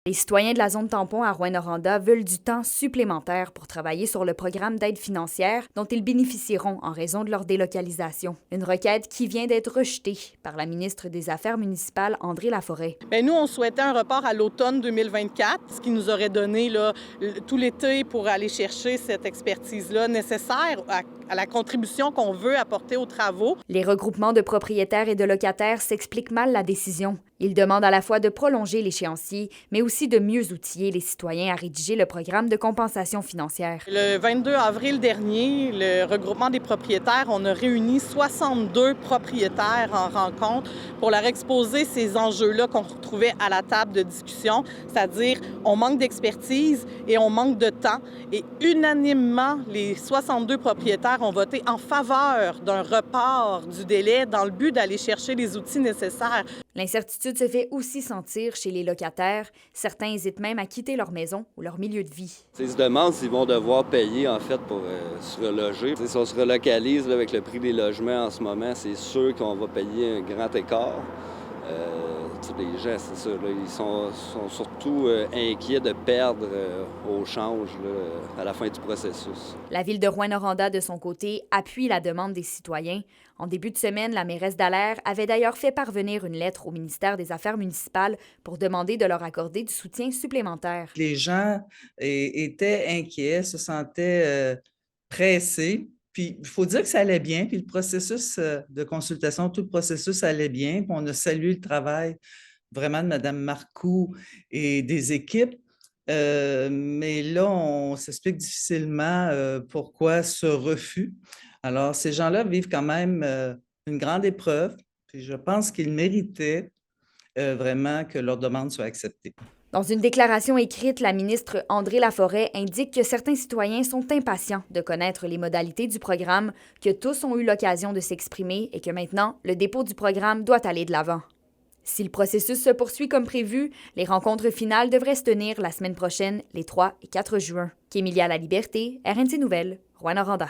Les citoyens de la zone tampon à Rouyn-Noranda veulent du temps supplémentaire pour travailler sur le programme d'aide financière dont ils bénéficieront en raison de leur délocalisation. Une requête qui vient d'être rejetée par la ministre des Affaires municipales, André Laforêt. Bien, nous, on souhaitait un report à l'automne 2024, ce qui nous aurait donné tout l'été pour aller chercher cette expertise-là nécessaire à la contribution qu'on veut apporter aux travaux. Les regroupements de propriétaires et de locataires s'expliquent mal la décision. Ils demandent à la fois de prolonger l'échéancier, mais aussi de mieux outiller les citoyens à rédiger le programme de compensation financière. Le 22 avril dernier, le regroupement des propriétaires, on a réuni 62 propriétaires en rencontre pour leur exposer ces enjeux-là qu'on retrouvait à la table de discussion, c'est-à-dire on manque d'expertise et on manque de temps. Et unanimement, les 62 propriétaires ont voté en faveur d'un report du délai dans le but d'aller chercher les outils nécessaires. L'incertitude se fait aussi sentir chez les locataires. Certains hésitent même à quitter leur maison ou leur milieu de vie. Ils se demandent s'ils vont devoir payer en fait pour se reloger. Si on se relocalise là, avec le prix des logements en ce moment, c'est sûr qu'on va payer un grand écart. Les gens, c'est ça, là, ils sont surtout inquiets de perdre au change là, à la fin du processus. La ville de Rouyn-Noranda, de son côté, appuie la demande des citoyens. En début de semaine, la mairesse Dallaire avait d'ailleurs fait parvenir une lettre au ministère des Affaires municipales pour demander de leur accorder du soutien supplémentaire. Les gens étaient inquiets, se sentaient pressés. Puis, il faut dire que ça allait bien. Puis, le processus de consultation, tout le processus allait bien. Puis, on a salué le travail vraiment de Mme Marcoux et des équipes. Mais là, on s'explique difficilement pourquoi ce refus. Alors, ces gens-là vivent quand même une grande épreuve. Puis, je pense qu'ils méritaient vraiment que leur demande soit acceptée. Dans une déclaration écrite, la ministre André Laforêt indique que certains citoyens sont impatients de connaître les modalités du programme, que tous ont eu l'occasion de s'exprimer et que maintenant, le dépôt du programme doit aller de l'avant. Si le processus se poursuit comme prévu, les rencontres finales devraient se tenir la semaine prochaine, les 3 et 4 juin. Kémilia Laliberté, RNC Nouvelles, Rouyn-Noranda.